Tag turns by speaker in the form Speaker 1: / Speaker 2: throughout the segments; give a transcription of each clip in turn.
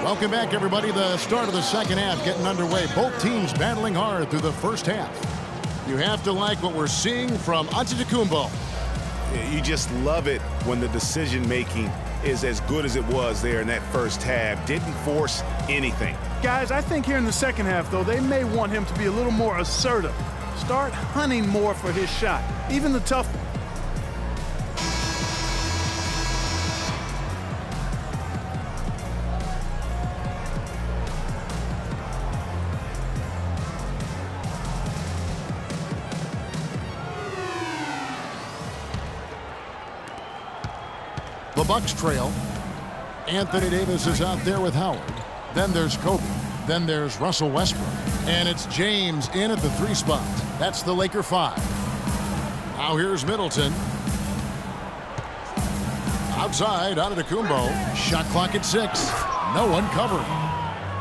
Speaker 1: Welcome back, everybody. The start of the second half getting underway. Both teams battling hard through the first half. You have to like what we're seeing from Antetokounmpo.
Speaker 2: You just love it when the decision-making is as good as it was there in that first half. Didn't force anything.
Speaker 3: Guys, I think here in the second half, though, they may want him to be a little more assertive. Start hunting more for his shot, even the tough one.
Speaker 1: The Bucks trail. Anthony Davis is out there with Howard. Then there's Kobe. Then there's Russell Westbrook. And it's James in at the 3 spot. That's the Laker 5. Now here's Middleton. Outside, Antetokounmpo. Shot clock at 6. No one covering.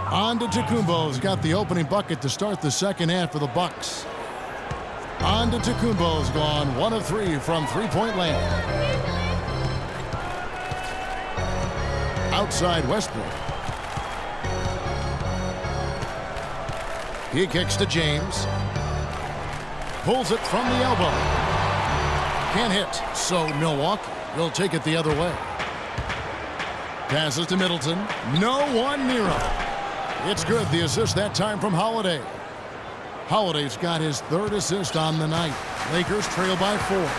Speaker 1: Antetokounmpo's got the opening bucket to start the second half for the Bucks. Antetokounmpo's gone 1 of 3 from three-point land. Outside Westbrook. He kicks to James. Pulls it from the elbow. Can't hit, so Milwaukee will take it the other way. Passes to Middleton. No one near him. It's good. The assist that time from Holiday. Holiday's got his 3rd assist on the night. Lakers trail by 4.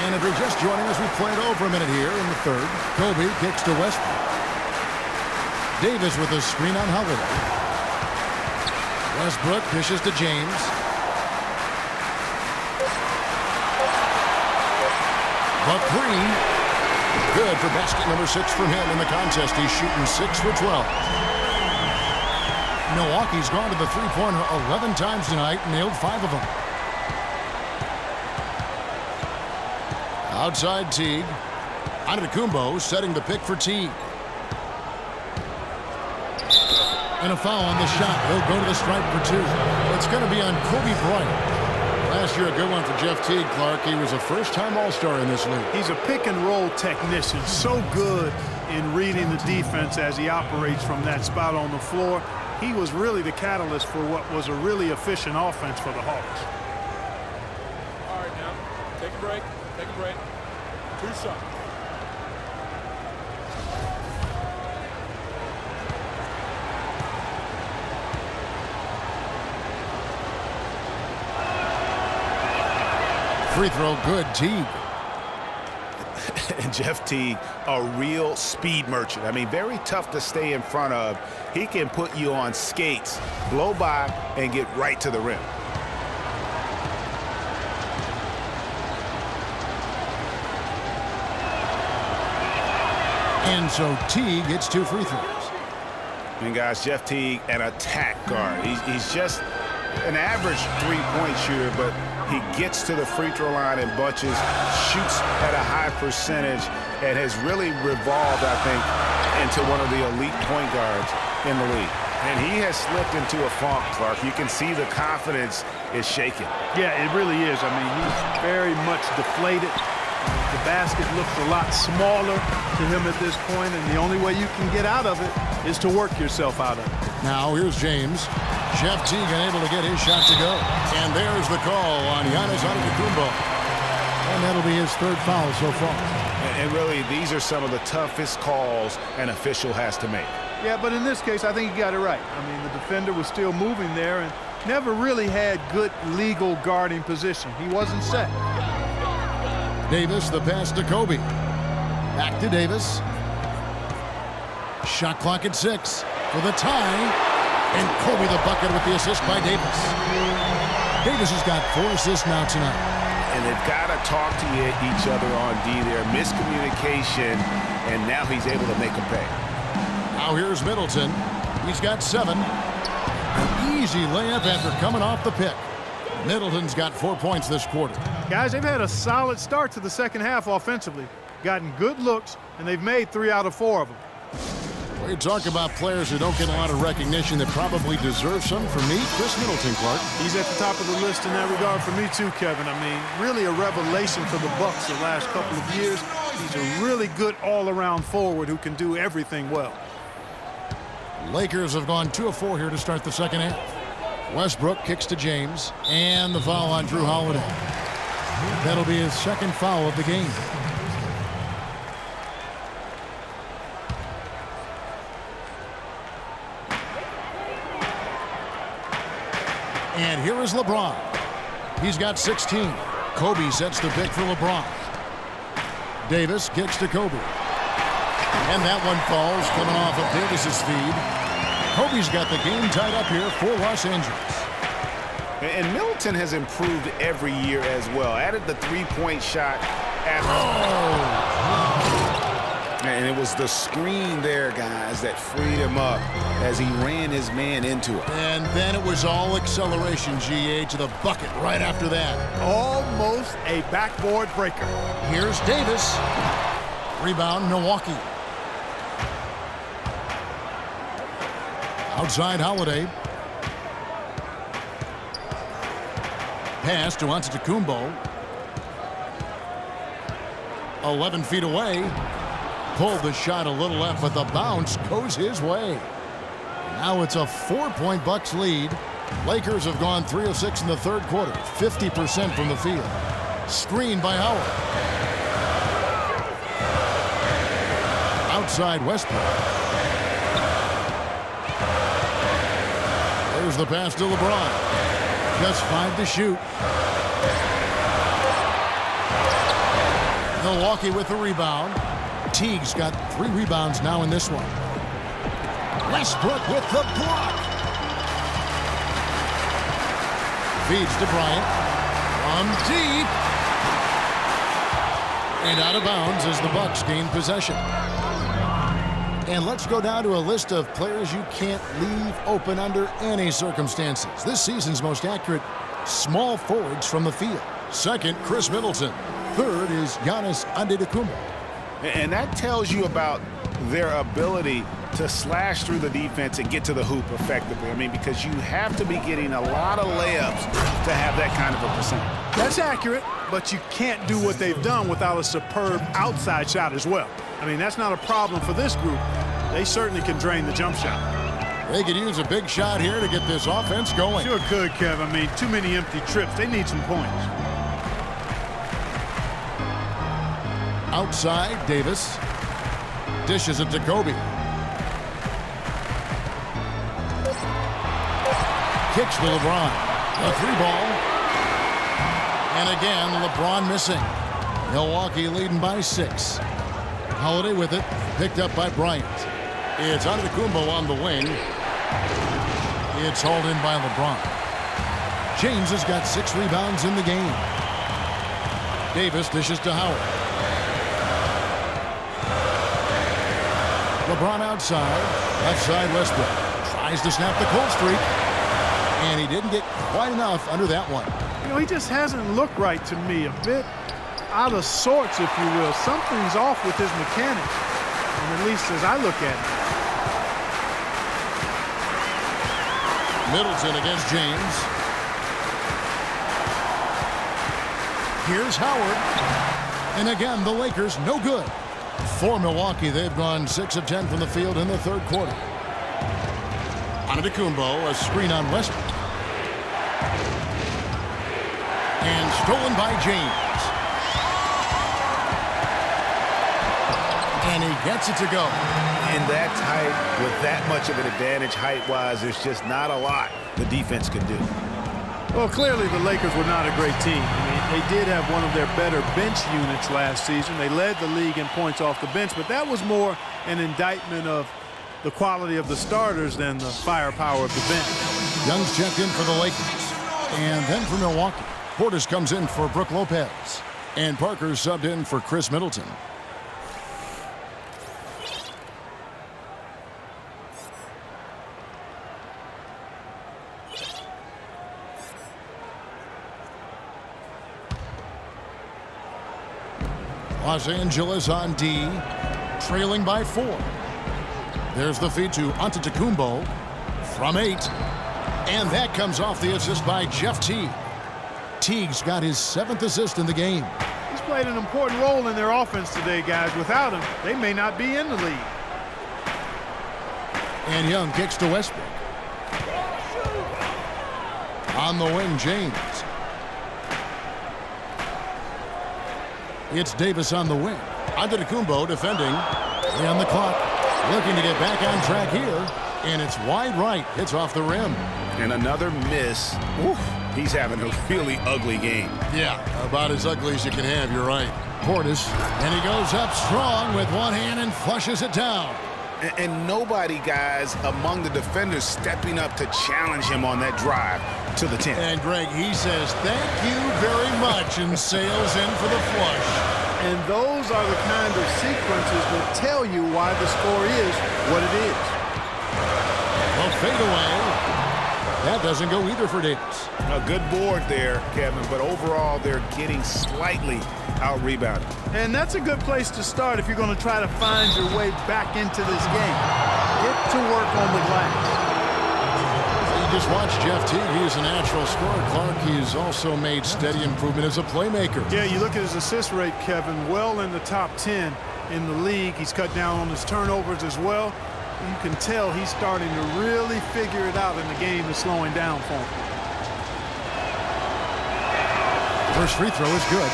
Speaker 1: And if you're just joining us, we played over a minute here in the 3rd. Kobe kicks to Westbrook. Davis with a screen on Holiday. Westbrook dishes to James. The 3. Good for basket number 6 from him in the contest. He's shooting 6 for 12. Milwaukee's gone to the three-pointer 11 times tonight and nailed 5 of them. Outside Teague. Antetokounmpo setting the pick for Teague. And a foul on the shot. He'll go to the stripe for 2. It's going to be on Kobe Bryant. Last year, a good one for Jeff Teague, Clark. He was a first-time All-Star in this league.
Speaker 3: He's a pick-and-roll technician. So good in reading the defense as he operates from that spot on the floor. He was really the catalyst for what was a really efficient offense for the Hawks.
Speaker 4: All right, now, take a break. Take a break. 2 shots.
Speaker 1: Free throw good, Teague.
Speaker 2: And Jeff Teague, a real speed merchant. I mean, very tough to stay in front of. He can put you on skates, blow by, and get right to the rim.
Speaker 1: And so Teague gets 2 free throws.
Speaker 2: And guys, Jeff Teague, an attack guard. He's just an average three-point shooter, but he gets to the free throw line in bunches, shoots at a high percentage, and has really revolved, I think, into one of the elite point guards in the league. And he has slipped into a funk, Clark. You can see the confidence is shaking.
Speaker 3: Yeah, it really is. I mean, he's very much deflated. The basket looks a lot smaller to him at this point, and the only way you can get out of it is to work yourself out of it.
Speaker 1: Now here's James. Jeff Teague unable to get his shot to go. And there's the call on Giannis Antetokounmpo. And that'll be his 3rd foul so far.
Speaker 2: And really, these are some of the toughest calls an official has to make.
Speaker 3: Yeah, but in this case, I think he got it right. I mean, the defender was still moving there and never really had good legal guarding position. He wasn't set.
Speaker 1: Davis, the pass to Kobe. Back to Davis. Shot clock at 6 for the tie. And Kobe the bucket with the assist by Davis. Davis has got 4 assists now tonight.
Speaker 2: And they've got to talk to each other on D there. Miscommunication, and now he's able to make them pay.
Speaker 1: Now here's Middleton. He's got 7. An easy layup after coming off the pick. Middleton's got 4 points this quarter.
Speaker 3: Guys, they've had a solid start to the second half offensively. Gotten good looks, and they've made 3 out of 4 of them.
Speaker 1: We talk about players who don't get a lot of recognition that probably deserve some. For me, Chris Middleton, Clark.
Speaker 3: He's at the top of the list in that regard for me too, Kevin. I mean, really a revelation for the Bucks the last couple of years. He's a really good all-around forward who can do everything well.
Speaker 1: Lakers have gone 2 of 4 here to start the second half. Westbrook kicks to James, and the foul on Drew Holiday. That'll be his second foul of the game. And here is LeBron. He's got 16. Kobe sets the pick for LeBron. Davis kicks to Kobe. And that one falls, coming off of Davis's feed. Kobe's got the game tied up here for Los Angeles.
Speaker 2: And Middleton has improved every year as well. Added the three-point shot after. And it was the screen there, guys, that freed him up as he ran his man into it.
Speaker 1: And then it was all acceleration, GA, to the bucket right after that.
Speaker 3: Almost a backboard breaker.
Speaker 1: Here's Davis. Rebound, Milwaukee. Outside Holiday. Pass to Antetokounmpo. 11 feet away. Pulled the shot a little left, but the bounce goes his way. Now it's a 4-point Bucks lead. Lakers have gone 3 of 6 in the third quarter, 50% from the field. Screen by Howard. Outside Westbrook. There's the pass to LeBron. Just 5 to shoot. Milwaukee with the rebound. Teague's got 3 rebounds now in this one. Westbrook with the block. Feeds to Bryant. From deep. And out of bounds as the Bucks gain possession. And let's go down to a list of players you can't leave open under any circumstances. This season's most accurate small forwards from the field. Second, Chris Middleton. Third is Giannis Antetokounmpo.
Speaker 2: And that tells you about their ability to slash through the defense and get to the hoop effectively. I mean, because you have to be getting a lot of layups to have that kind of a percentage.
Speaker 3: That's accurate, but you can't do what they've done without a superb outside shot as well. I mean, that's not a problem for this group. They certainly can drain the jump shot.
Speaker 1: They could use a big shot here to get this offense going.
Speaker 3: Sure could, Kev. I mean, too many empty trips. They need some points.
Speaker 1: Outside, Davis. Dishes it to Kobe. Kicks to LeBron. A 3-ball. And again, LeBron missing. Milwaukee leading by 6. Holiday with it. Picked up by Bryant. It's Antetokounmpo on the wing. It's hauled in by LeBron. James has got 6 rebounds in the game. Davis dishes to Howard. LeBron outside. Left side Westbrook. Tries to snap the cold streak. And he didn't get quite enough under that one.
Speaker 3: You know, he just hasn't looked right to me. A bit out of sorts, if you will. Something's off with his mechanics. And at least as I look at it.
Speaker 1: Middleton against James. Here's Howard. And again, the Lakers no good. For Milwaukee, they've gone 6 of 10 from the field in the third quarter. Antetokounmpo, a screen on Westbrook. And stolen by James. And he gets it to go.
Speaker 2: In that tight, with that much of an advantage height-wise, there's just not a lot the defense can do.
Speaker 3: Well, clearly the Lakers were not a great team. I mean, they did have one of their better bench units last season. They led the league in points off the bench, but that was more an indictment of the quality of the starters than the firepower of the bench.
Speaker 1: Young's checked in for the Lakers. And then for Milwaukee, Portis comes in for Brook Lopez. And Parker's subbed in for Chris Middleton. Los Angeles on D, trailing by 4. There's the feed to Antetokounmpo from 8. And that comes off the assist by Jeff Teague. Teague's got his 7th assist in the game.
Speaker 3: He's played an important role in their offense today, guys. Without him, they may not be in the league.
Speaker 1: And Young kicks to Westbrook. On the wing, James. It's Davis on the wing. Antetokounmpo defending. On the clock. Looking to get back on track here. And it's wide right. Hits off the rim.
Speaker 2: And another miss. Oof. He's having a really ugly game.
Speaker 1: Yeah, about as ugly as you can have. You're right. Portis. And he goes up strong with one hand and flushes it down.
Speaker 2: And nobody, guys, among the defenders stepping up to challenge him on that drive to the 10.
Speaker 1: And, Greg, he says, thank you very much, and sails in for the flush.
Speaker 3: And those are the kind of sequences that tell you why the score is what it is.
Speaker 1: A fadeaway. That doesn't go either for Davis.
Speaker 2: A good board there, Kevin, but overall they're getting slightly out-rebounded.
Speaker 3: And that's a good place to start if you're going to try to find your way back into this game. Get to work on the glass.
Speaker 1: You just watch Jeff Teague. He is a natural scorer. Clark, he's also made steady improvement as a playmaker.
Speaker 3: Yeah, you look at his assist rate, Kevin, well in the top 10 in the league. He's cut down on his turnovers as well. You can tell he's starting to really figure it out, and the game is slowing down for him.
Speaker 1: First free throw is good.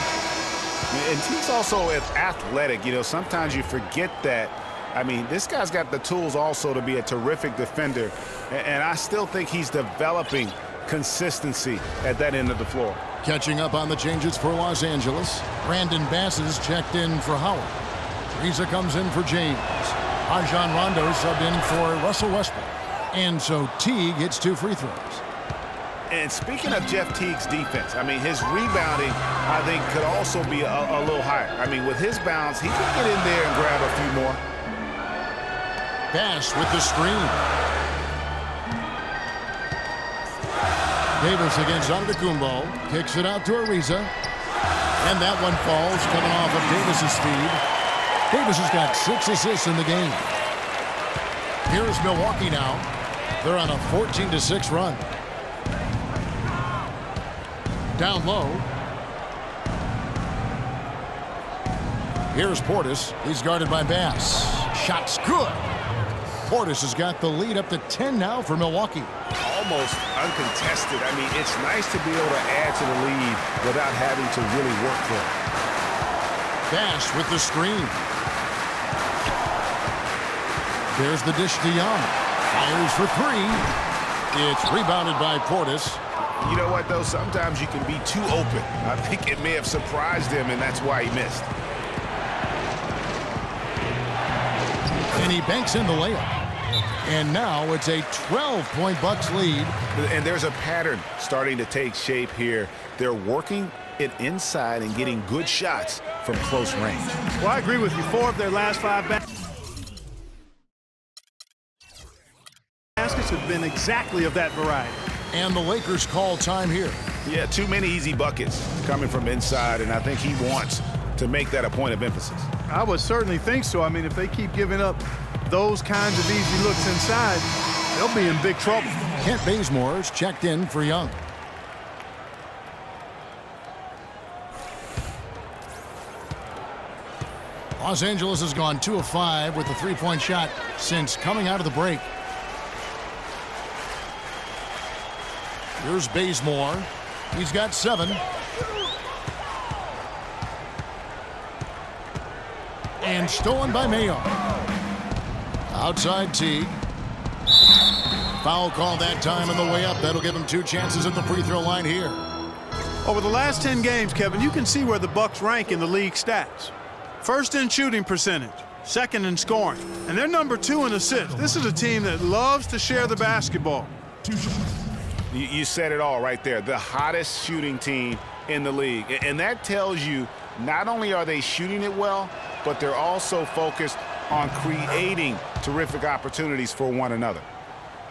Speaker 2: And he's also athletic. You know, sometimes you forget that. I mean, this guy's got the tools also to be a terrific defender. And I still think he's developing consistency at that end of the floor.
Speaker 1: Catching up on the changes for Los Angeles. Brandon Bass is checked in for Howard. Reza comes in for James. Rajon Rondo subbed in for Russell Westbrook. And so Teague hits 2 free throws.
Speaker 2: And speaking of Jeff Teague's defense, I mean, his rebounding, I think, could also be a little higher. I mean, with his bounce, he can get in there and grab a few more.
Speaker 1: Bass with the screen. Davis against Antetokounmpo. Kicks it out to Ariza. And that one falls, coming off of Davis's feed. Davis has got 6 assists in the game. Here's Milwaukee now. They're on a 14-6 run. Down low. Here's Portis. He's guarded by Bass. Shot's good. Portis has got the lead up to 10 now for Milwaukee.
Speaker 2: Almost uncontested. I mean, it's nice to be able to add to the lead without having to really work for it.
Speaker 1: Bass with the screen. There's the dish to Young. Fires for 3. It's rebounded by Portis.
Speaker 2: You know what, though? Sometimes you can be too open. I think it may have surprised him, and that's why he missed.
Speaker 1: And he banks in the layup. And now it's a 12-point Bucks lead.
Speaker 2: And there's a pattern starting to take shape here. They're working it inside and getting good shots from close range.
Speaker 3: Well, I agree with you. 4 of their last 5 baskets have been exactly of that variety.
Speaker 1: And the Lakers call time here.
Speaker 2: Yeah, too many easy buckets coming from inside, and I think he wants to make that a point of emphasis.
Speaker 3: I would certainly think so. I mean, if they keep giving up those kinds of easy looks inside, they'll be in big trouble.
Speaker 1: Kent Bazemore's checked in for Young. Los Angeles has gone 2 of 5 with the 3-point shot since coming out of the break. Here's Bazemore. He's got 7. And stolen by Mayo. Outside Teague. Foul call that time on the way up. That'll give him 2 chances at the free throw line here.
Speaker 3: Over the last 10 games, Kevin, you can see where the Bucks rank in the league stats. First in shooting percentage, second in scoring, and they're number 2 in assists. This is a team that loves to share the basketball.
Speaker 2: You said it all right there. The hottest shooting team in the league. And that tells you not only are they shooting it well, but they're also focused on creating terrific opportunities for one another.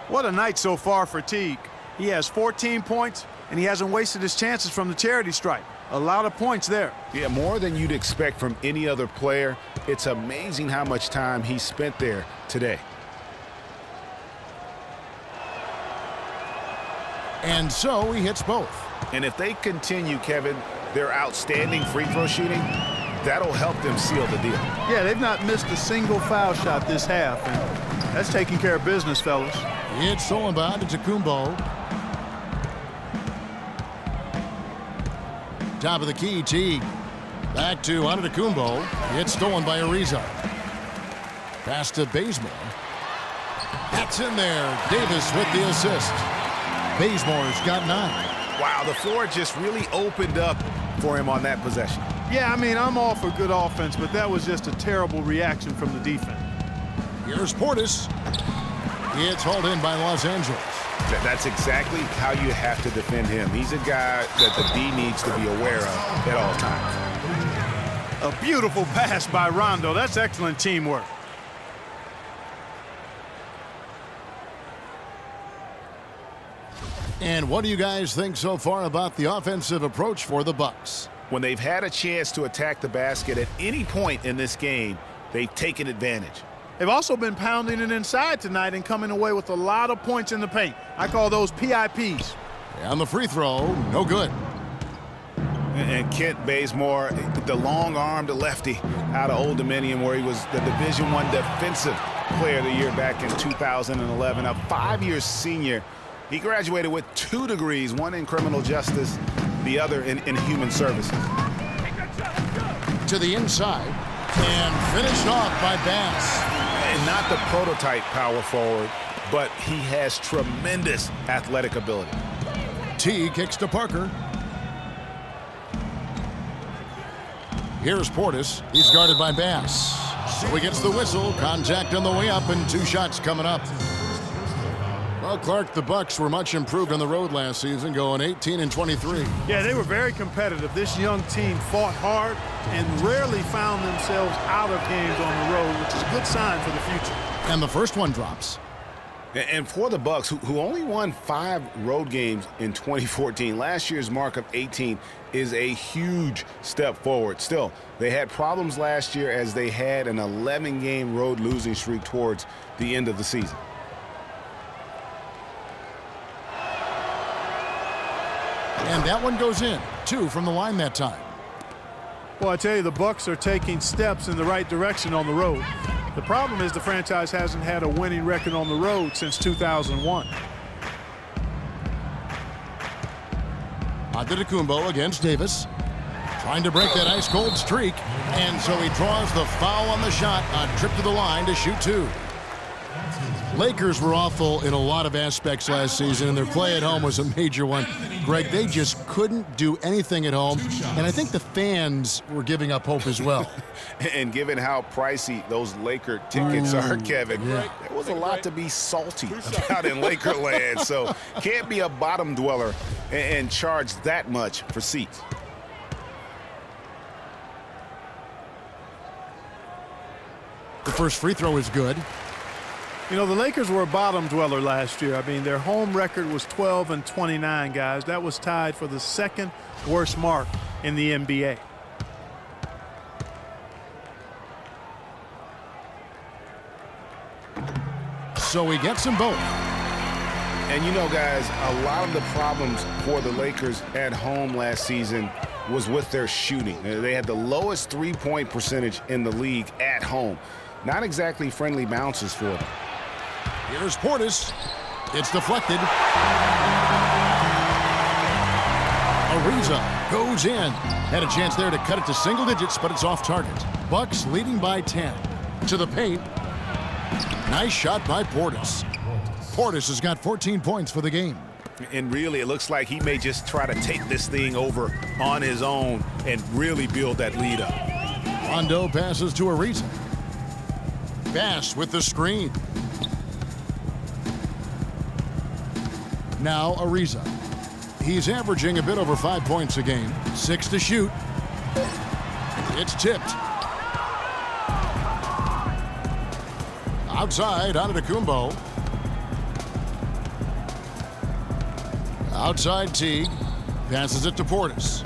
Speaker 3: What a night so far for Teague. He has 14 points, and he hasn't wasted his chances from the charity stripe. A lot of points there.
Speaker 2: Yeah, more than you'd expect from any other player. It's amazing how much time he spent there today.
Speaker 1: And so he hits both.
Speaker 2: And if they continue, Kevin, their outstanding free throw shooting, that'll help them seal the deal.
Speaker 3: Yeah, they've not missed a single foul shot this half, and that's taking care of business, fellas.
Speaker 1: It's stolen by Antetokounmpo. Top of the key, Teague. Back to Antetokounmpo. It's stolen by Ariza. Pass to Bazemore. That's in there. Davis with the assist. Bazemore's got 9.
Speaker 2: Wow, the floor just really opened up for him on that possession.
Speaker 3: Yeah, I mean, I'm all for good offense, but that was just a terrible reaction from the defense.
Speaker 1: Here's Portis. It's hauled in by Los Angeles.
Speaker 2: That's exactly how you have to defend him. He's a guy that the D needs to be aware of at all times.
Speaker 3: A beautiful pass by Rondo. That's excellent teamwork.
Speaker 1: And what do you guys think so far about the offensive approach for the Bucks?
Speaker 2: When they've had a chance to attack the basket at any point in this game, they've taken advantage.
Speaker 3: They've also been pounding it inside tonight and coming away with a lot of points in the paint. I call those PIPs.
Speaker 1: And the free throw, no good.
Speaker 2: And Kent Bazemore, the long-armed lefty out of Old Dominion, where he was the Division I Defensive Player of the Year back in 2011. A 5-year senior. He graduated with 2 degrees, one in criminal justice, the other in human services.
Speaker 1: To the inside, and finished off by Bass.
Speaker 2: And not the prototype power forward, but he has tremendous athletic ability.
Speaker 1: T kicks to Parker. Here's Portis. He's guarded by Bass. So he gets the whistle. Contact on the way up, and 2 shots coming up. Well, Clark, the Bucks were much improved on the road last season, going 18-23.
Speaker 3: Yeah, they were very competitive. This young team fought hard and rarely found themselves out of games on the road, which is a good sign for the future.
Speaker 1: And the first one drops.
Speaker 2: And for the Bucks, who only won 5 road games in 2014, last year's mark of 18 is a huge step forward. Still, they had problems last year as they had an 11-game road losing streak towards the end of the season.
Speaker 1: And that one goes in. 2 from the line that time.
Speaker 3: Well, I tell you, the Bucks are taking steps in the right direction on the road. The problem is the franchise hasn't had a winning record on the road since 2001.
Speaker 1: Antetokounmpo against Davis. Trying to break that ice-cold streak. And so he draws the foul on the shot. A trip to the line to shoot 2. Lakers were awful in a lot of aspects last season, and their play at home was a major one. Greg, they just couldn't do anything at home, and I think the fans were giving up hope as well.
Speaker 2: And given how pricey those Laker tickets are, Kevin,
Speaker 1: yeah,
Speaker 2: there was a lot to be salty about in Laker land, so can't be a bottom dweller and charge that much for seats.
Speaker 1: The first free throw is good.
Speaker 3: You know, the Lakers were a bottom dweller last year. I mean, their home record was 12-29, guys. That was tied for the 2nd worst mark in the NBA.
Speaker 1: So he gets them both.
Speaker 2: And you know, guys, a lot of the problems for the Lakers at home last season was with their shooting. They had the lowest three-point percentage in the league at home. Not exactly friendly bounces for them.
Speaker 1: Here's Portis. It's deflected. Ariza goes in. Had a chance there to cut it to single digits, but it's off target. Bucks leading by 10. To the paint. Nice shot by Portis. Portis has got 14 points for the game.
Speaker 2: And really, it looks like he may just try to take this thing over on his own and really build that lead up.
Speaker 1: Rondo passes to Ariza. Bass with the screen. Now Ariza. He's averaging a bit over 5 points a game. 6 to shoot. It's tipped. Outside, Antetokounmpo. Outside Teague. Passes it to Portis.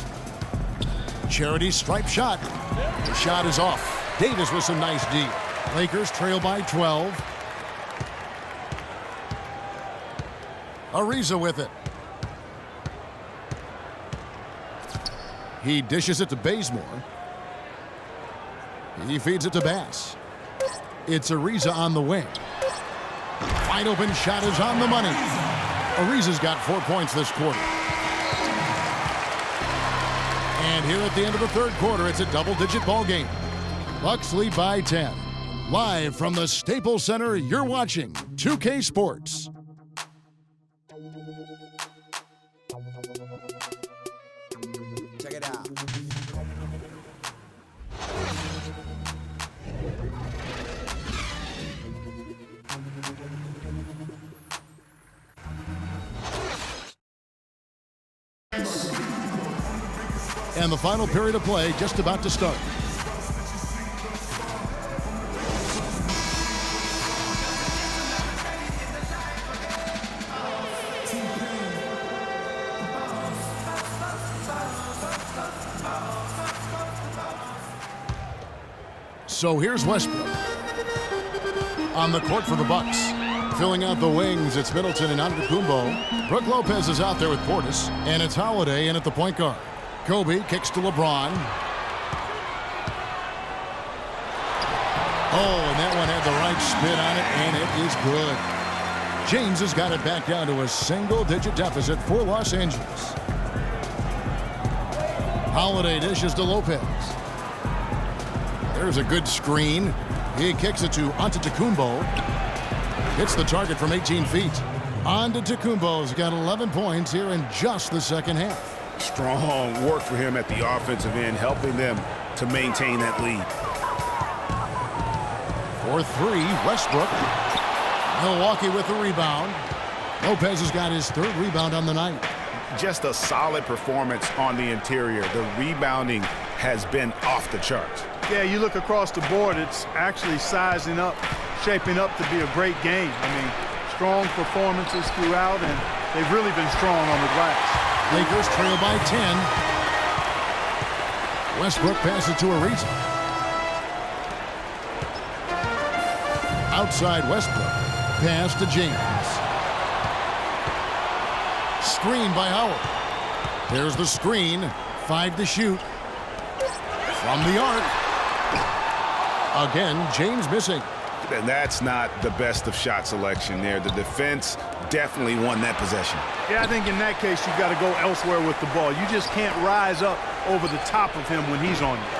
Speaker 1: Charity stripe shot. The shot is off. Davis with some nice D. Lakers trail by 12. Ariza with it. He dishes it to Bazemore. He feeds it to Bass. It's Ariza on the wing. Wide open shot is on the money. Ariza's got 4 points this quarter. And here at the end of the third quarter, it's a double-digit ball game. Bucks lead by 10. Live from the Staples Center, you're watching 2K Sports.
Speaker 5: Check it out.
Speaker 1: And the final period of play just about to start. So here's Westbrook on the court for the Bucks. Filling out the wings, it's Middleton and Antetokounmpo. Brook Lopez is out there with Portis, and it's Holiday in at the point guard. Kobe kicks to LeBron. Oh, and that one had the right spin on it, and it is good. James has got it back down to a single-digit deficit for Los Angeles. Holiday dishes to Lopez. There's a good screen. He kicks it to Antetokounmpo. Hits the target from 18 feet. Antetokounmpo's got 11 points here in just the second half.
Speaker 2: Strong work for him at the offensive end, helping them to maintain that lead.
Speaker 1: For three, Westbrook. Milwaukee with the rebound. Lopez has got his third rebound on the night.
Speaker 2: Just a solid performance on the interior. The rebounding has been off the charts.
Speaker 3: Yeah, you look across the board, it's actually sizing up, shaping up to be a great game. I mean, strong performances throughout, and they've really been strong on the glass.
Speaker 1: Lakers trail by 10. Westbrook passes to Ariza. Outside Westbrook. Pass to James. Screen by Howard. There's the screen. 5 to shoot. From the arc. Again, James missing.
Speaker 2: And that's not the best of shot selection there. The defense definitely won that possession.
Speaker 3: Yeah, I think in that case, you've got to go elsewhere with the ball. You just can't rise up over the top of him when he's on you.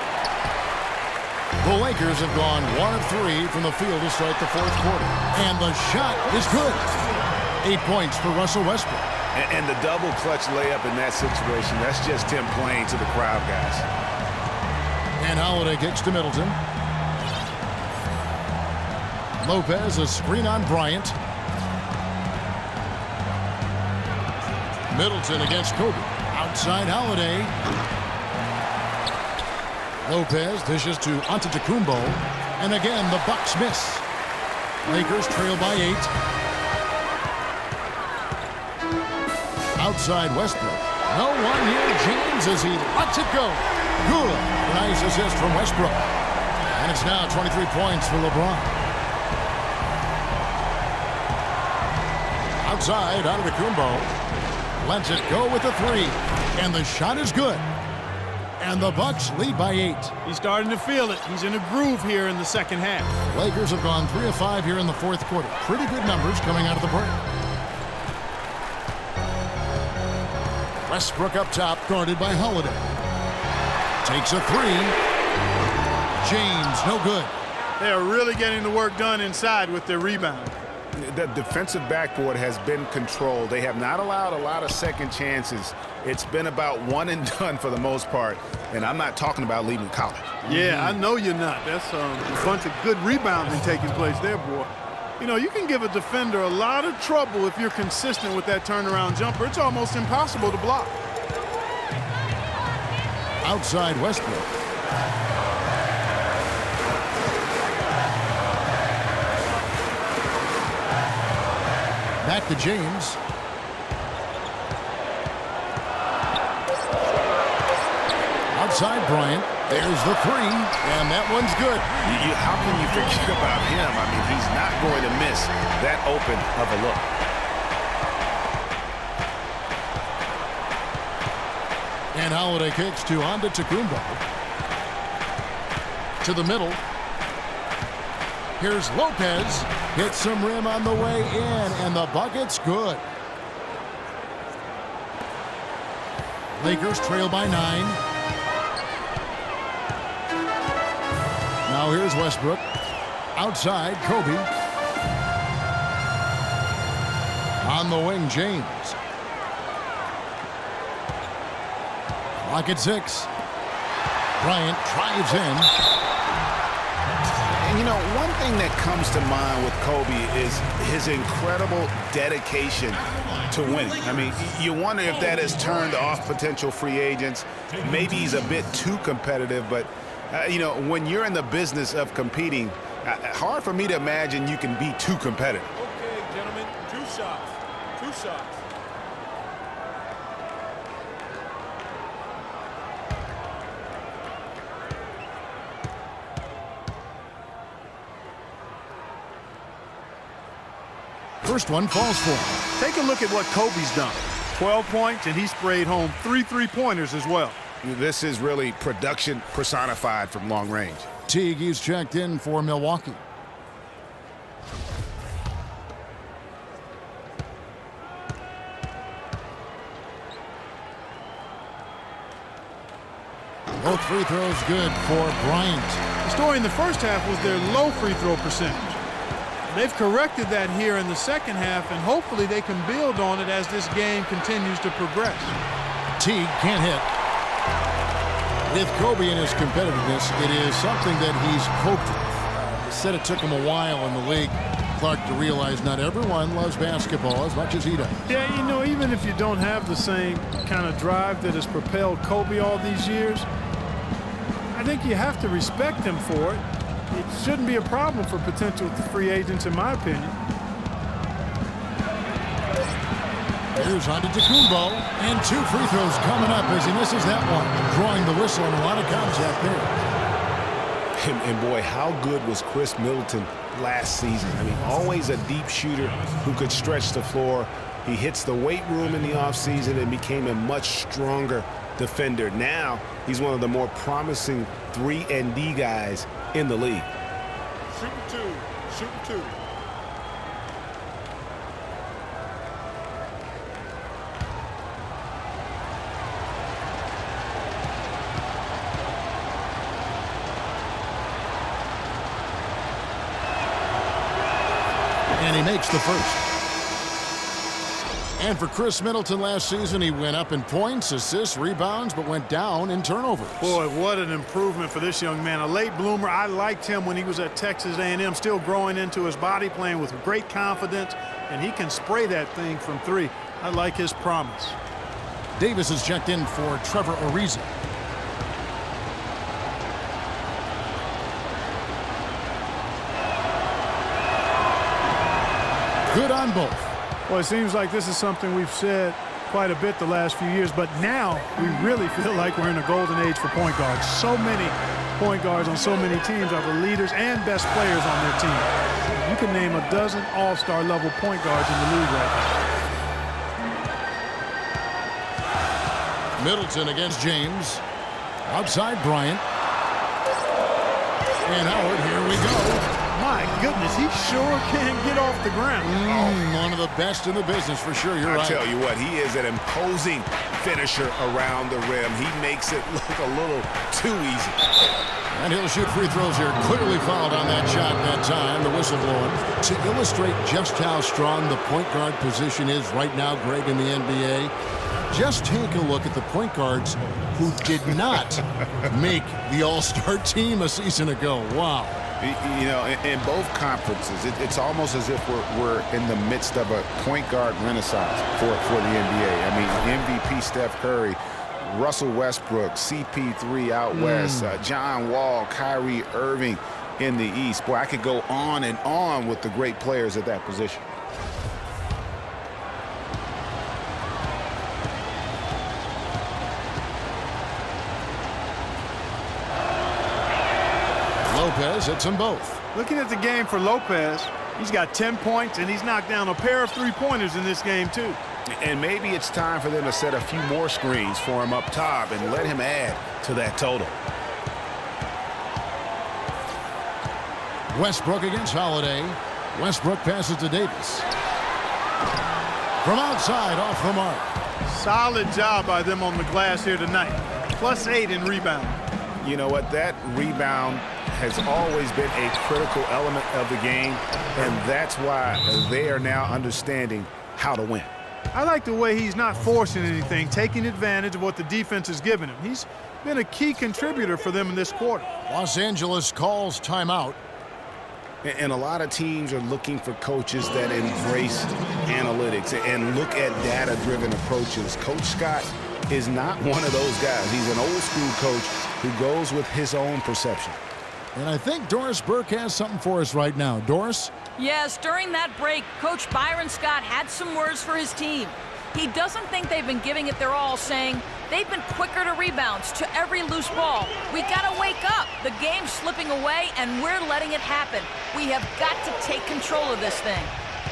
Speaker 1: The Lakers have gone 1 of 3 from the field to start the fourth quarter. And the shot is good. 8 points for Russell Westbrook.
Speaker 2: And the double clutch layup in that situation, that's just him playing to the crowd, guys.
Speaker 1: And Holiday kicks to Middleton. Lopez, a screen on Bryant. Middleton against Kobe. Outside Holiday. Lopez dishes to Antetokounmpo. And again, the Bucks miss. Lakers trail by 8. Outside Westbrook. No one here. James as he lets it go. Good. Nice assist from Westbrook. And it's now 23 points for LeBron. Outside, Antetokounmpo lets it go with a 3. And the shot is good. And the Bucks lead by 8.
Speaker 3: He's starting to feel it. He's in a groove here in the second half.
Speaker 1: Lakers have gone 3 of 5 here in the fourth quarter. Pretty good numbers coming out of the break. Westbrook up top, guarded by Holiday. Takes a 3. James, no good.
Speaker 3: They are really getting the work done inside with their rebound.
Speaker 2: The defensive backboard has been controlled. They have not allowed a lot of second chances. It's been about one and done for the most part. And I'm not talking about leaving college.
Speaker 3: Yeah, I know you're not. That's a bunch of good rebounding taking place there, boy. You know, you can give a defender a lot of trouble if you're consistent with that turnaround jumper. It's almost impossible to block.
Speaker 1: Outside Westbrook. Back to James. Outside Bryant. There's the 3, and that one's good.
Speaker 2: How can you forget about him? I mean, he's not going to miss that open of a look.
Speaker 1: And Holiday kicks to Antetokounmpo. To the middle. Here's Lopez. Hits some rim on the way in, and the bucket's good. Lakers trail by 9. Now here's Westbrook. Outside, Kobe. On the wing, James. Clock at 6. Bryant drives in.
Speaker 2: And you know, one thing that comes to mind with Kobe is his incredible dedication to winning. I mean, you wonder if that has turned off potential free agents. Maybe he's a bit too competitive, but you know, when you're in the business of competing, hard for me to imagine you can be too competitive.
Speaker 4: Okay, gentlemen, 2 shots. 2 shots.
Speaker 1: First one falls for him.
Speaker 3: Take a look at what Kobe's done. 12 points, and he sprayed home 3 3-pointers as well.
Speaker 2: This is really production personified from long range.
Speaker 1: Teague, he's checked in for Milwaukee. Both free throws good for Bryant.
Speaker 3: The story in the first half was their low free throw percentage. They've corrected that here in the second half, and hopefully they can build on it as this game continues to progress.
Speaker 1: Teague can't hit. With Kobe and his competitiveness, it is something that he's coped with. He said it took him a while in the league, Clark, to realize not everyone loves basketball as much as he does.
Speaker 3: Yeah, you know, even if you don't have the same kind of drive that has propelled Kobe all these years, I think you have to respect him for it. It shouldn't be a problem for potential free agents, in my opinion.
Speaker 1: Here's Antetokounmpo, and 2 free throws coming up as he misses that one, drawing the whistle and a lot of contact there.
Speaker 2: And boy, how good was Chris Middleton last season? I mean, always a deep shooter who could stretch the floor. He hits the weight room in the offseason and became a much stronger defender. Now, he's one of the more promising 3-and-D guys in the league.
Speaker 4: Shooting 2. Shooting 2.
Speaker 1: And he makes the first. And for Chris Middleton last season, he went up in points, assists, rebounds, but went down in turnovers.
Speaker 3: Boy, what an improvement for this young man. A late bloomer. I liked him when he was at Texas A&M, still growing into his body, playing with great confidence, and he can spray that thing from 3. I like his promise.
Speaker 1: Davis is checked in for Trevor Ariza. Good on both.
Speaker 3: Well, it seems like this is something we've said quite a bit the last few years, but now we really feel like we're in a golden age for point guards. So many point guards on so many teams are the leaders and best players on their team. You can name a dozen all-star level point guards in the league right now.
Speaker 1: Middleton against James. Outside Bryant. And Howard, here we go.
Speaker 3: My goodness, he sure can get off the ground.
Speaker 1: One of the best in the business for sure. You're right.
Speaker 2: I tell you what, he is an imposing finisher around the rim. He makes it look a little too easy.
Speaker 1: And he'll shoot free throws here. Clearly fouled on that shot that time. The whistle blowing. To illustrate just how strong the point guard position is right now, Greg, in the NBA, just take a look at the point guards who did not make the All-Star team a season ago. Wow.
Speaker 2: You know, in both conferences, it's almost as if we're in the midst of a point guard renaissance for the NBA. I mean, MVP Steph Curry, Russell Westbrook, CP3 out west, John Wall, Kyrie Irving in the East. Boy, I could go on and on with the great players at that position.
Speaker 1: Lopez hits them both.
Speaker 3: Looking at the game for Lopez, he's got 10 points, and he's knocked down a pair of 3-pointers in this game, too.
Speaker 2: And maybe it's time for them to set a few more screens for him up top and let him add to that total.
Speaker 1: Westbrook against Holiday. Westbrook passes to Davis. From outside, off the mark.
Speaker 3: Solid job by them on the glass here tonight. +8 in rebound.
Speaker 2: You know what? That rebound has always been a critical element of the game, and that's why they are now understanding how to win.
Speaker 3: I like the way he's not forcing anything, taking advantage of what the defense has given him. He's been a key contributor for them in this quarter.
Speaker 1: Los Angeles calls timeout.
Speaker 2: And a lot of teams are looking for coaches that embrace analytics and look at data-driven approaches. Coach Scott is not one of those guys. He's an old-school coach who goes with his own perception.
Speaker 1: And I think Doris Burke has something for us right now. Doris?
Speaker 6: Yes, during that break, Coach Byron Scott had some words for his team. He doesn't think they've been giving it their all, saying they've been quicker to rebounds, to every loose ball. We gotta wake up. The game's slipping away, and we're letting it happen. We have got to take control of this thing.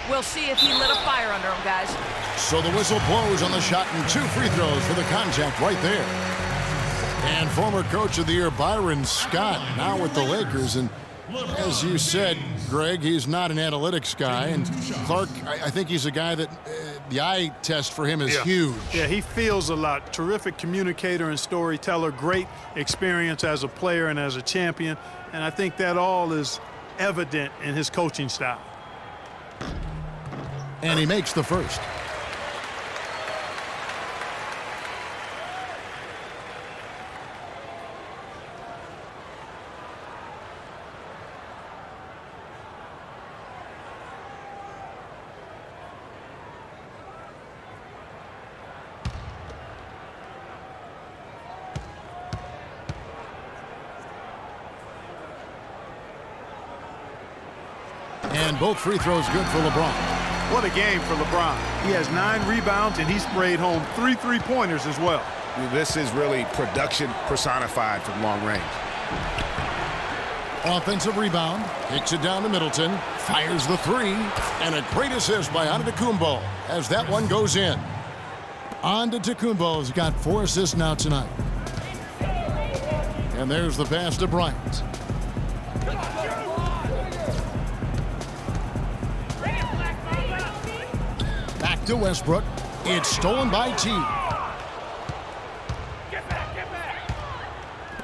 Speaker 6: We'll see if he lit a fire under him, guys.
Speaker 1: So the whistle blows on the shot and 2 free throws for the contact right there. And former Coach of the Year Byron Scott now with the Lakers. And as you said, Greg, he's not an analytics guy. And Clark, I think he's a guy that the eye test for him is huge.
Speaker 3: Yeah, he feels a lot. Terrific communicator and storyteller. Great experience as a player and as a champion. And I think that all is evident in his coaching style.
Speaker 1: And he makes the first. And both free throws good for LeBron.
Speaker 3: What a game for LeBron. He has 9 rebounds, and he sprayed home 3 3-pointers as well.
Speaker 2: This is really production personified from long range.
Speaker 1: Offensive rebound, kicks it down to Middleton, fires the 3, and a great assist by Antetokounmpo as that one goes in. Antetokounmpo's got 4 assists now tonight. And there's the pass to Bryant. Back to Westbrook. It's stolen by T.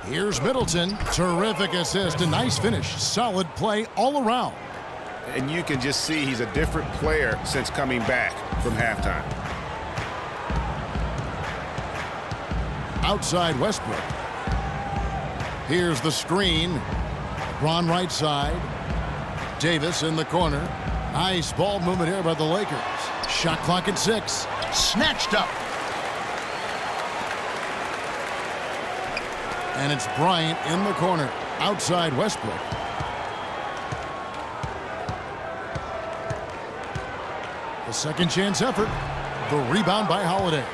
Speaker 1: Here's Middleton. Terrific assist. A nice finish. Solid play all around.
Speaker 2: And you can just see he's a different player since coming back from halftime.
Speaker 1: Outside Westbrook. Here's the screen. LeBron right side. Davis in the corner. Nice ball movement here by the Lakers. Shot clock at 6. Snatched up. And it's Bryant in the corner. Outside Westbrook. The second chance effort. The rebound by Holiday.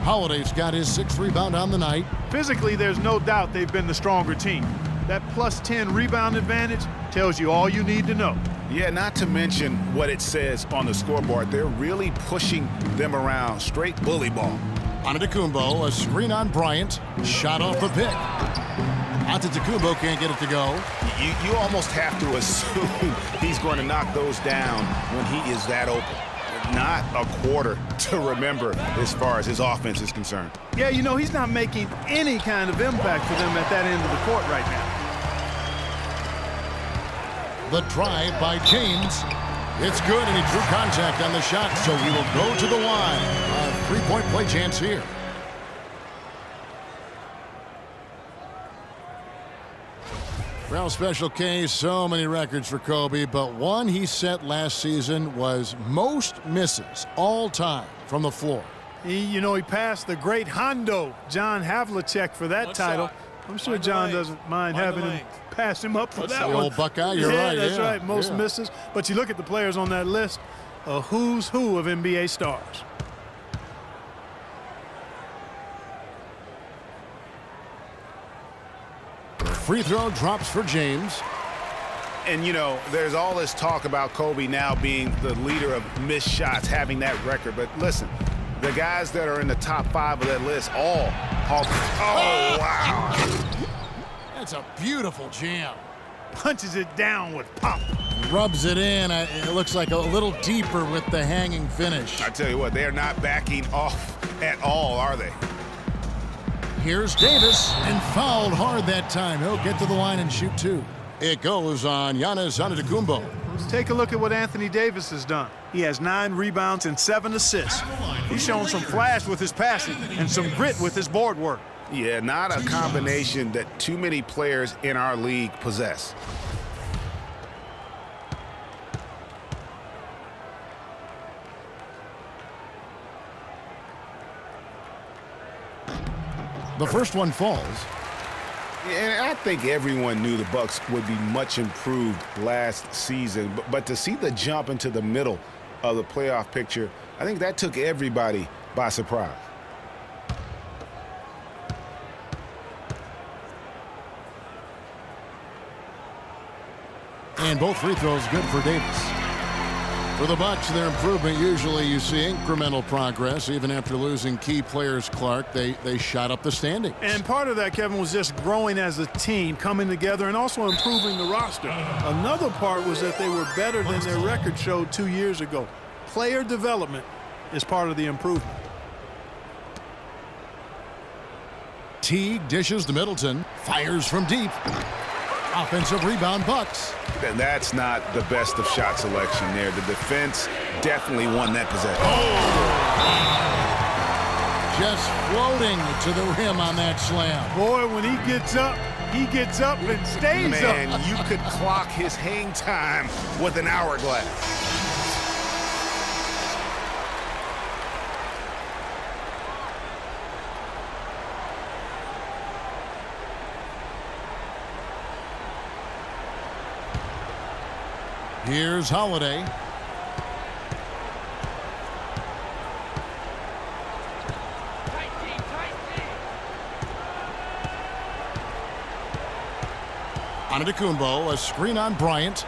Speaker 1: Holiday's got his 6th rebound on the night.
Speaker 3: Physically, there's no doubt they've been the stronger team. That +10 rebound advantage tells you all you need to know.
Speaker 2: Yeah, not to mention what it says on the scoreboard. They're really pushing them around. Straight bully ball.
Speaker 1: Antetokounmpo, a screen on Bryant. Shot off the pick. Antetokounmpo can't get it to go.
Speaker 2: You almost have to assume he's going to knock those down when he is that open. Not a quarter to remember as far as his offense is concerned.
Speaker 3: Yeah, you know, he's not making any kind of impact for them at that end of the court right now.
Speaker 1: The drive by James. It's good, and he drew contact on the shot, so he will go to the line. A 3-point play chance here. Well, Special K, so many records for Kobe, but one he set last season was most misses all time from the floor.
Speaker 3: He passed the great Hondo, John Havlicek, for that title. I'm sure John doesn't mind having him pass him up for that one.
Speaker 1: The old Buckeye, you're right.
Speaker 3: That's right, most misses. But you look at the players on that list, a who's who of NBA stars.
Speaker 1: Free throw drops for James.
Speaker 2: And, you know, there's all this talk about Kobe now being the leader of missed shots, having that record. But listen, the guys that are in the top 5 of that list all oh, wow.
Speaker 1: That's a beautiful jam.
Speaker 3: Punches it down with pop.
Speaker 1: Rubs it in. It looks like a little deeper with the hanging finish.
Speaker 2: I tell you what, they are not backing off at all, are they?
Speaker 1: Here's Davis, and fouled hard that time. He'll get to the line and shoot 2. It goes on Giannis Antetokounmpo.
Speaker 3: Let's take a look at what Anthony Davis has done. He has 9 rebounds and 7 assists. He's shown some flash with his passing and some grit with his board work.
Speaker 2: Yeah, not a combination that too many players in our league possess.
Speaker 1: The first one falls.
Speaker 2: And I think everyone knew the Bucks would be much improved last season. But to see the jump into the middle of the playoff picture, I think that took everybody by surprise.
Speaker 1: And both free throws good for Davis. For the Bucks, their improvement, usually you see incremental progress. Even after losing key players, Clark, they shot up the standings.
Speaker 3: And part of that, Kevin, was just growing as a team, coming together, and also improving the roster. Another part was that they were better than their record showed 2 years ago. Player development is part of the improvement.
Speaker 1: Teague dishes to Middleton. Fires from deep. Offensive rebound, Bucks.
Speaker 2: And that's not the best of shot selection there. The defense definitely won that possession.
Speaker 1: Just floating to the rim on that slam.
Speaker 3: Boy, when he gets up and stays up.
Speaker 2: Man, you could clock his hang time with an hourglass.
Speaker 1: Here's Holiday. Antetokounmpo, a screen on Bryant.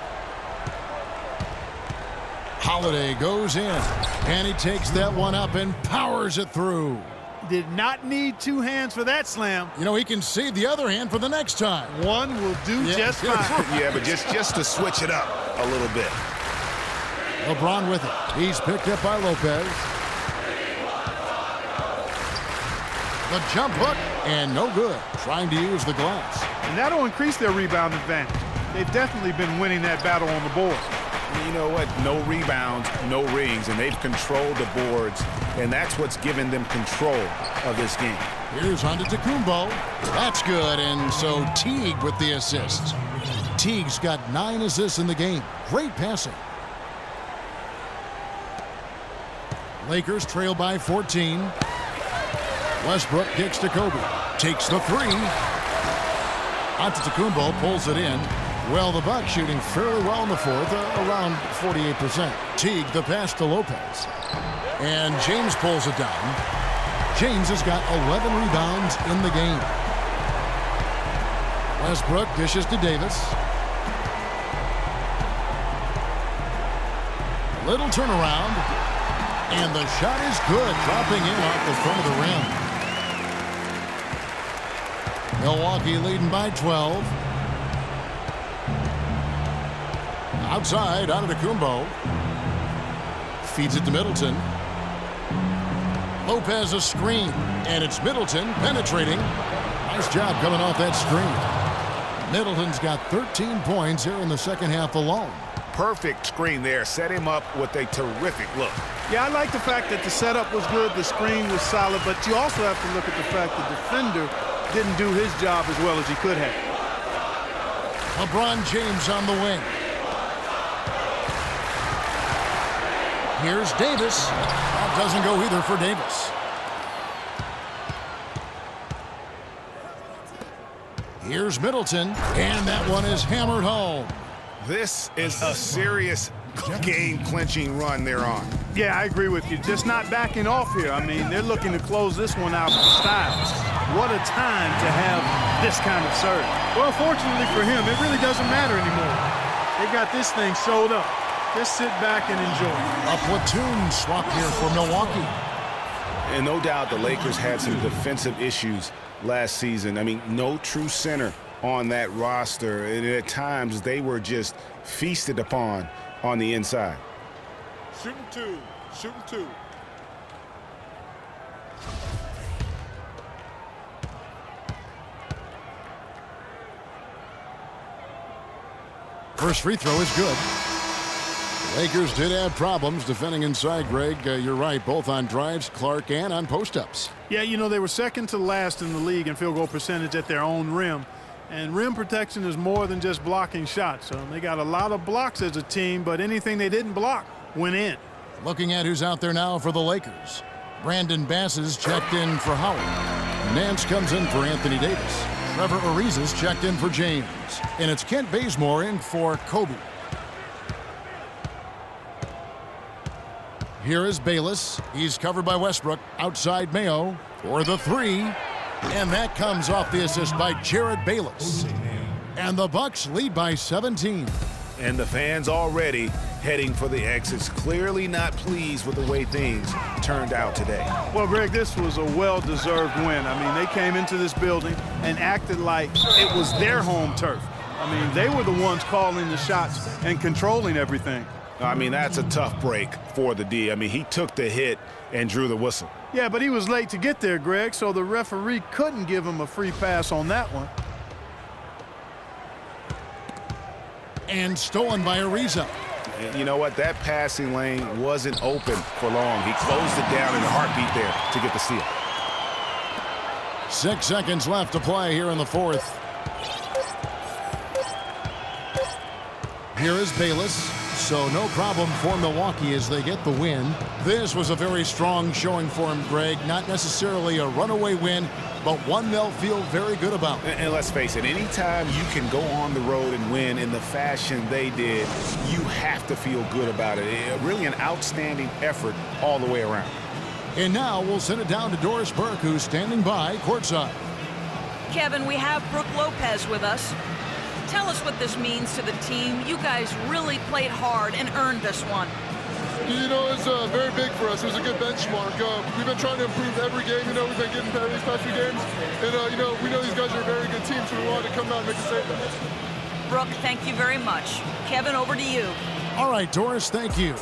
Speaker 1: Holiday goes in, and he takes that one up and powers it through.
Speaker 3: Did not need 2 hands for that slam.
Speaker 1: You know, he can save the other hand for the next time.
Speaker 3: One will do just fine.
Speaker 2: Yeah, but just to switch it up a little bit.
Speaker 1: LeBron with it. He's picked up by Lopez. The jump hook, and no good. Trying to use the glass.
Speaker 3: And that'll increase their rebound advantage. They've definitely been winning that battle on the board.
Speaker 2: You know what? No rebounds, no rings, and they've controlled the boards, and that's what's given them control of this game.
Speaker 1: Here's Antetokounmpo. That's good, and so Teague with the assist. Teague's got 9 assists in the game. Great passing. Lakers trail by 14. Westbrook kicks to Kobe. Takes the 3. Antetokounmpo pulls it in. Well, the Bucks shooting fairly well in the fourth, around 48%. Teague, the pass to Lopez. And James pulls it down. James has got 11 rebounds in the game. Westbrook dishes to Davis. Little turnaround. And the shot is good, dropping in off the front of the rim. Milwaukee leading by 12. Outside, Antetokounmpo. Feeds it to Middleton. Lopez a screen, and it's Middleton penetrating. Nice job coming off that screen. Middleton's got 13 points here in the second half alone.
Speaker 2: Perfect screen there. Set him up with a terrific look.
Speaker 3: Yeah, I like the fact that the setup was good, the screen was solid, but you also have to look at the fact the defender didn't do his job as well as he could have.
Speaker 1: LeBron James on the wing. Here's Davis. That doesn't go either for Davis. Here's Middleton, and that one is hammered home.
Speaker 2: This is a serious game-clinching run they're on.
Speaker 3: Yeah, I agree with you. Just not backing off here. I mean, they're looking to close this one out with style. What a time to have this kind of serve. Well, fortunately for him, it really doesn't matter anymore. got this thing sewed up. Just sit back and enjoy.
Speaker 1: A platoon swap here for Milwaukee.
Speaker 2: And no doubt the Lakers had some defensive issues last season. I mean, no true center on that roster. And at times, they were just feasted upon on the inside.
Speaker 4: Shooting two. Shooting two.
Speaker 1: First free throw is good. The Lakers did have problems defending inside, Greg. You're right, both on drives, Clark, and on post-ups.
Speaker 3: Yeah, you know, they were second to last in the league in field goal percentage at their own rim. And rim protection is more than just blocking shots. So they got a lot of blocks as a team, but anything they didn't block went in.
Speaker 1: Looking at who's out there now for the Lakers. Brandon Bass is checked in for Howard. Nance comes in for Anthony Davis. Trevor Ariza's checked in for James. And it's Kent Bazemore in for Kobe. Here is Bayless. He's covered by Westbrook. Outside Mayo for the three. And that comes off the assist by Jared Bayless. And the Bucks lead by 17.
Speaker 2: And the fans already heading for the exits, clearly not pleased with the way things turned out today.
Speaker 3: Well, Greg, this was a well-deserved win. I mean, they came into this building and acted like it was their home turf. I mean, they were the ones calling the shots and controlling everything.
Speaker 2: I mean, that's a tough break for the D. I mean, he took the hit and drew the whistle.
Speaker 3: Yeah, but he was late to get there, Greg, so the referee couldn't give him a free pass on that one.
Speaker 1: And stolen by Ariza.
Speaker 2: And you know what? That passing lane wasn't open for long. He closed it down in a heartbeat there to get the steal.
Speaker 1: 6 seconds left to play here in the fourth. Here is Bayless. So no problem for Milwaukee as they get the win. This was a very strong showing for him, Greg. Not necessarily a runaway win, but one they'll feel very good about.
Speaker 2: And let's face it, anytime you can go on the road and win in the fashion they did, you have to feel good about it. Really an outstanding effort all the way around.
Speaker 1: And now we'll send it down to Doris Burke, who's standing by courtside.
Speaker 6: Kevin, we have Brooke Lopez with us. Tell us what this means to the team. You guys really played hard and earned this one.
Speaker 7: You know, it's very big for us. It was a good benchmark. We've been trying to improve every game. You know, we've been getting better these past few games. And, you know, we know these guys are a very good team, so we wanted to come out and make a statement.
Speaker 6: Brooke, thank you very much. Kevin, over to you.
Speaker 1: All right, Doris, thank you.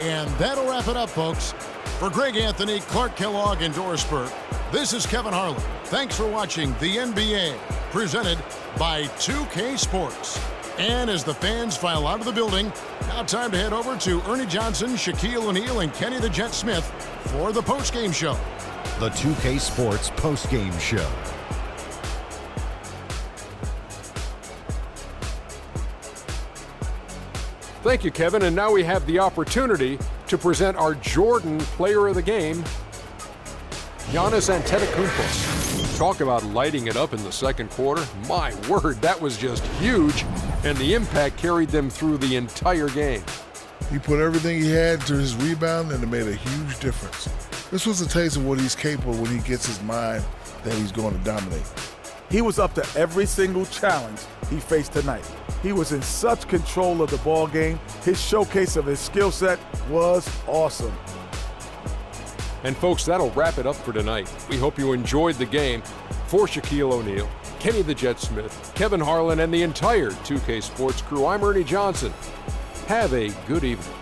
Speaker 1: And that'll wrap it up, folks. For Greg Anthony, Clark Kellogg, and Doris Burke, this is Kevin Harlan. Thanks for watching the NBA, presented by 2K Sports. And as the fans file out of the building, now time to head over to Ernie Johnson, Shaquille O'Neal, and Kenny the Jet Smith for the postgame show.
Speaker 8: The 2K Sports postgame show.
Speaker 9: Thank you, Kevin. And now we have the opportunity to present our Jordan Player of the Game, Giannis Antetokounmpo. Talk about lighting it up in the second quarter. My word, that was just huge, and the impact carried them through the entire game.
Speaker 10: He put everything he had into his rebound, and it made a huge difference. This was a taste of what he's capable when he gets his mind that he's going to dominate.
Speaker 11: He was up to every single challenge he faced tonight. He was in such control of the ball game. His showcase of his skill set was awesome.
Speaker 9: And folks, that'll wrap it up for tonight. We hope you enjoyed the game. For Shaquille O'Neal, Kenny the Jet Smith, Kevin Harlan, and the entire 2K Sports crew, I'm Ernie Johnson. Have a good evening.